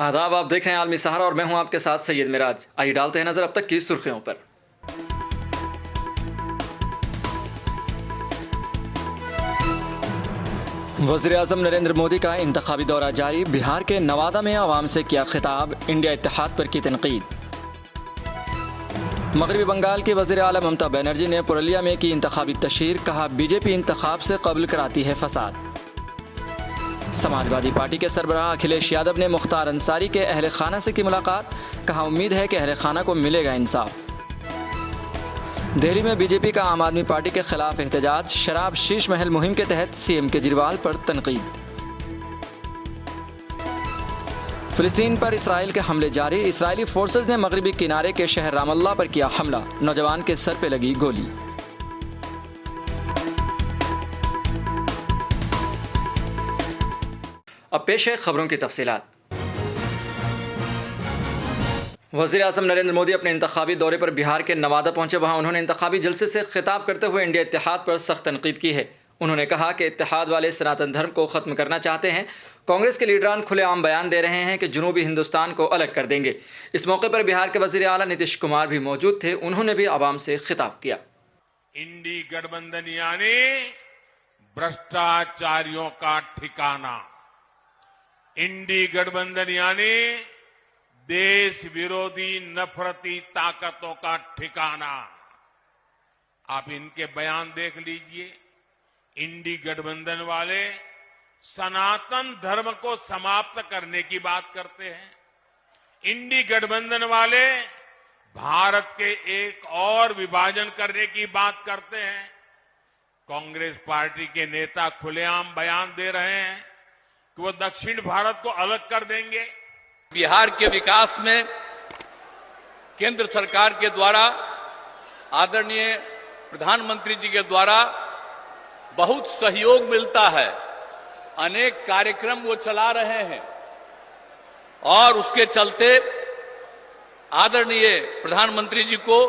आदाब, आप देख रहे हैं आलमी सहारा और मैं हूं आपके साथ सैयद मिराज। आइए डालते हैं नजर अब तक की सुर्खियों पर। वज़ीर-ए-आज़म नरेंद्र मोदी का इंतखाबी दौरा जारी। बिहार के नवादा में अवाम से किया खिताब। इंडिया इत्तेहाद पर की तनकीद। मगरबी बंगाल की वज़ीर आला ममता बनर्जी ने पुरुलिया में की इंतखाबी तशहीर। कहा बीजेपी इंतखाब से कब्ल कराती है फसाद। समाजवादी पार्टी के सरबराह अखिलेश यादव ने मुख्तार अंसारी के अहल खाना से की मुलाकात। कहा उम्मीद है कि अहल खाना को मिलेगा इंसाफ। दिल्ली में बीजेपी का आम आदमी पार्टी के खिलाफ एहतजाज। शराब शीश महल मुहिम के तहत सीएम केजरीवाल पर तनकीद। फिलिस्तीन पर इसराइल के हमले जारी। इसराइली फोर्सेज ने मगरबी किनारे के शहर रामल्ला पर किया हमला। नौजवान के सर पे लगी गोली। अब पेश है खबरों की तफसीलात। वज़ीर-ए-आज़म नरेंद्र मोदी अपने इंतखाबी दौरे पर बिहार के नवादा पहुंचे। वहां उन्होंने इंतखाबी जलसे से खिताब करते हुए इंडिया इत्तेहाद पर सख्त तनकीद की है। उन्होंने कहा कि इत्तेहाद वाले सनातन धर्म को ख़त्म करना चाहते हैं। कांग्रेस के लीडरान खुलेआम बयान दे रहे हैं कि जनूबी हिंदुस्तान को अलग कर देंगे। इस मौके पर बिहार के वज़ीर आला नीतीश कुमार भी मौजूद थे। उन्होंने भी आवाम से खिताब किया। इंडी गठबंधन यानी भ्रष्टाचारियों का ठिकाना। इंडी गठबंधन यानी देश विरोधी नफरती ताकतों का ठिकाना। आप इनके बयान देख लीजिए। इंडी गठबंधन वाले सनातन धर्म को समाप्त करने की बात करते हैं। इंडी गठबंधन वाले भारत के एक और विभाजन करने की बात करते हैं। कांग्रेस पार्टी के नेता खुलेआम बयान दे रहे हैं कि वो दक्षिण भारत को अलग कर देंगे। बिहार के विकास में केंद्र सरकार के द्वारा, आदरणीय प्रधानमंत्री जी के द्वारा बहुत सहयोग मिलता है। अनेक कार्यक्रम वो चला रहे हैं और उसके चलते आदरणीय प्रधानमंत्री जी को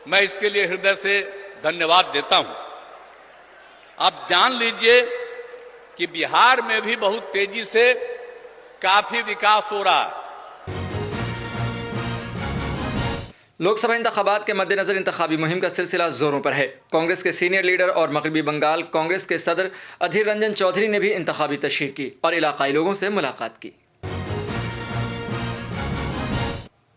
मैं इसके लिए हृदय से धन्यवाद देता हूं। आप जान लीजिए कि बिहार में भी बहुत तेजी से काफी विकास हो रहा है। लोकसभा इंतखाबात के मद्देनजर इंतखाबी मुहिम का सिलसिला जोरों पर है। कांग्रेस के सीनियर लीडर और मगरबी बंगाल कांग्रेस के सदर अधीर रंजन चौधरी ने भी इंतखाबी तशहीर की और इलाकाई लोगों से मुलाकात की।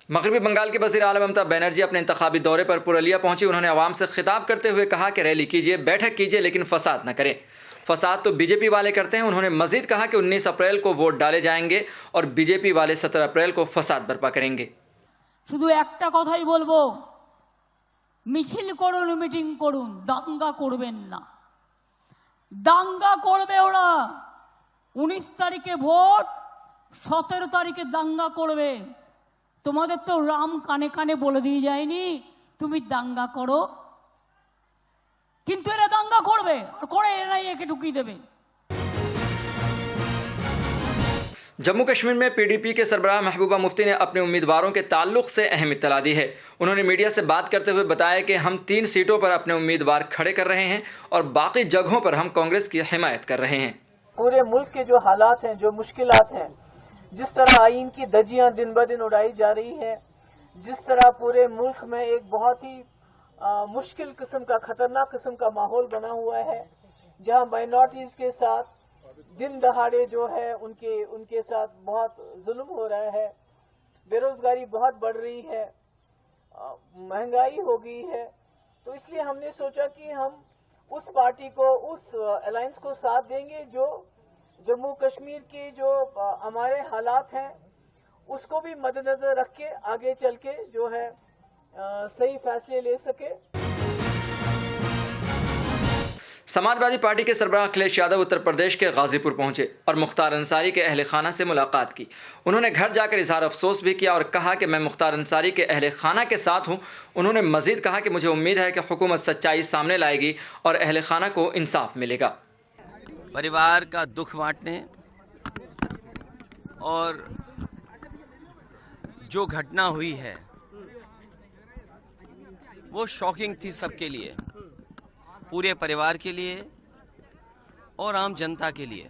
मगरबी बंगाल के वज़ीर आला ममता बनर्जी अपने इंतखाबी दौरे पर पुरुलिया पहुंची। उन्होंने आवाम से खिताब करते हुए कहा कि रैली कीजिए, बैठक कीजिए, लेकिन फसाद न करें। फसाद तो बीजेपी वाले करते हैं। उन्होंने मजीद कहा कि 19 अप्रैल को वोट डाले जाएंगे और बीजेपी वाले 17 अप्रैल को फसाद बर्पा करेंगे। শুধু একটা কথাই বলবো, মিছিল করুন, মিটিং করুন, দাঙ্গা করবেন না। দাঙ্গা করবে ওরা। 19 তারিখে ভোট, 17 তারিখে দাঙ্গা করবে। তোমাদের তো রাম কানে কানে বলে দিয়ে যায়নি তুমি দাঙ্গা করো, কিন্তু এরা দাঙ্গা করবে আর করে এরাই একে ঢুকিয়ে দেবে। जम्मू कश्मीर में पीडीपी के सरबराह महबूबा मुफ्ती ने अपने उम्मीदवारों के ताल्लुक से अहम इत्तला दी है। उन्होंने मीडिया से बात करते हुए बताया कि हम 3 सीटों पर अपने उम्मीदवार खड़े कर रहे हैं और बाकी जगहों पर हम कांग्रेस की हिमायत कर रहे हैं। पूरे मुल्क के जो हालात हैं, जो मुश्किलात हैं, जिस तरह आईन की धज्जियां दिन ब दिन उड़ाई जा रही है, जिस तरह पूरे मुल्क में एक बहुत ही मुश्किल किस्म का, खतरनाक किस्म का माहौल बना हुआ है, जहां माइनॉरिटीज के साथ दिन दहाड़े जो है उनके साथ बहुत जुल्म हो रहा है, बेरोजगारी बहुत बढ़ रही है, महंगाई हो गई है। तो इसलिए हमने सोचा कि हम उस पार्टी को, उस अलायंस को साथ देंगे जो जम्मू कश्मीर के जो हमारे हालात हैं उसको भी मद्देनजर रख के आगे चल के जो है सही फैसले ले सके। समाजवादी पार्टी के सरबराह अखिलेश यादव उत्तर प्रदेश के गाजीपुर पहुंचे और मुख्तार अंसारी के अहल खाना से मुलाकात की। उन्होंने घर जाकर इजहार अफसोस भी किया और कहा कि मैं मुख्तार अंसारी के अहल खाना के साथ हूं। उन्होंने मजीद कहा कि मुझे उम्मीद है कि हुकूमत सच्चाई सामने लाएगी और अहल खाना को इंसाफ मिलेगा। परिवार का दुख बांटने और जो घटना हुई है वो शॉकिंग थी सबके लिए, पूरे परिवार के लिए और आम जनता के लिए।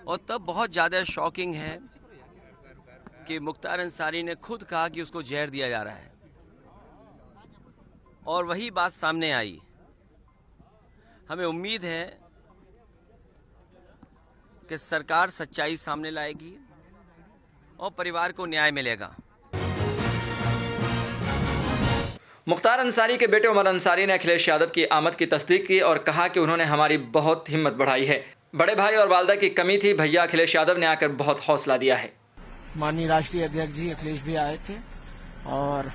और तब बहुत ज़्यादा शॉकिंग है कि मुख्तार अंसारी ने खुद कहा कि उसको जहर दिया जा रहा है, और वही बात सामने आई। हमें उम्मीद है कि सरकार सच्चाई सामने लाएगी और परिवार को न्याय मिलेगा। मुख्तार अंसारी के बेटे उमर अंसारी ने अखिलेश यादव की आमद की तस्दीक की और कहा कि उन्होंने हमारी बहुत हिम्मत बढ़ाई है। बड़े भाई और वालदा की कमी थी, भैया अखिलेश यादव ने आकर बहुत हौसला दिया है। माननीय राष्ट्रीय अध्यक्ष जी अखिलेश भी आए थे और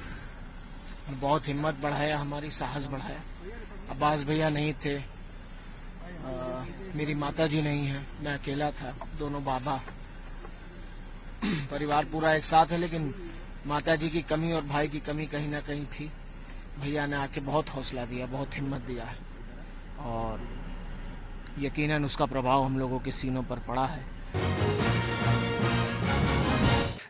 बहुत हिम्मत बढ़ाया, हमारी साहस बढ़ाया। अब्बास भैया नहीं थे, मेरी माता जी नहीं है, मैं अकेला था, दोनों बाबा, परिवार पूरा एक साथ है, लेकिन माता जी की कमी और भाई की कमी कहीं ना कहीं थी। भैया ने आके बहुत हौसला दिया, बहुत हिम्मत दिया है और यकीनन उसका प्रभाव हम लोगों के सीनों पर पड़ा है।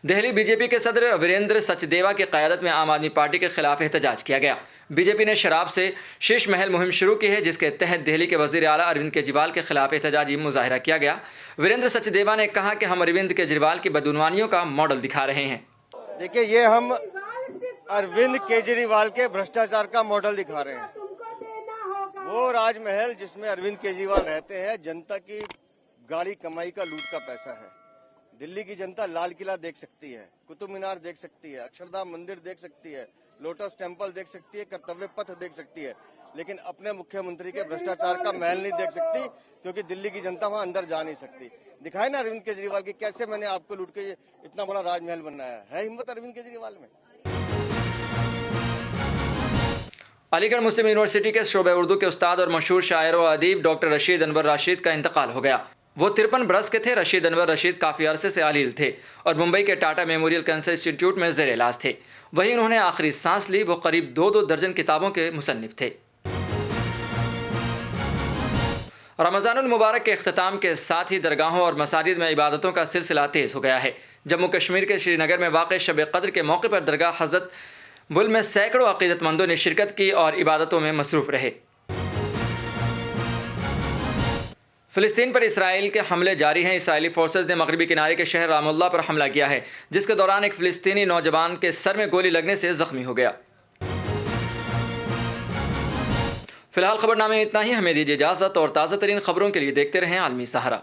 दिल्ली बीजेपी के सदर वीरेंद्र सचदेवा की क़यादत में आम आदमी पार्टी के खिलाफ एहतजाज किया गया। बीजेपी ने शराब से शीश महल मुहिम शुरू की है, जिसके तहत दिल्ली के वज़ीर आला अरविंद केजरीवाल के खिलाफ एहतजाजी मुजाहिरा किया गया। वीरेंद्र सचदेवा ने कहा कि हम अरविंद केजरीवाल की बदउनवानियों का मॉडल दिखा रहे हैं। देखिए, ये हम अरविंद केजरीवाल के भ्रष्टाचार का मॉडल दिखा रहे हैं। वो राजमहल जिसमें अरविंद केजरीवाल रहते हैं, जनता की गाड़ी कमाई का लूट का पैसा है। दिल्ली की जनता लाल किला देख सकती है, कुतुब मीनार देख सकती है, अक्षरधाम मंदिर देख सकती है, लोटस टेम्पल देख सकती है, कर्तव्य पथ देख सकती है, लेकिन अपने मुख्यमंत्री के भ्रष्टाचार का महल नहीं देख सकती, क्योंकि दिल्ली की जनता वहां अंदर जा नहीं सकती। दिखाए ना अरविंद केजरीवाल की कैसे मैंने आपको लूट के इतना बड़ा राजमहल बनाया है। हिम्मत अरविंद केजरीवाल में। अलीगढ़ मुस्लिम यूनिवर्सिटी के शोबे उर्दू के उस्ताद और मशहूर शायर व अदीब डॉक्टर रशीद अनवर राशिद का इंतकाल हो गया। वो 53 बरस के थे। रशीद अनवर रशीद काफ़ी अरसे से अलील थे और मुंबई के टाटा मेमोरियल कैंसर इंस्टीट्यूट में ज़ेर इलाज थे। वहीं उन्होंने आखिरी सांस ली। वो करीब 2 दर्जन किताबों के मुसन्निफ थे। रमज़ानुल मुबारक के अख्ताम के साथ ही दरगाहों और मसाजिद में इबादतों का सिलसिला तेज़ हो गया है। जम्मू कश्मीर के श्रीनगर में वाक़ शब क़द्र के मौके पर दरगाह हज़रत बुल में सैकड़ों अक़ीदतमंदों ने शिरकत की और इबादतों में मसरूफ़ रहे। फ़िलिस्तीन पर इसराइल के हमले जारी हैं। इसराइली फोर्सेस ने मगरबी किनारे के शहर रामुल्ला पर हमला किया है, जिसके दौरान एक फ़िलिस्तीनी नौजवान के सर में गोली लगने से ज़ख्मी हो गया। फ़िलहाल खबरनामे में इतना ही। हमें दीजिए इजाज़त और ताज़ा तरीन खबरों के लिए देखते रहें आलमी सहारा।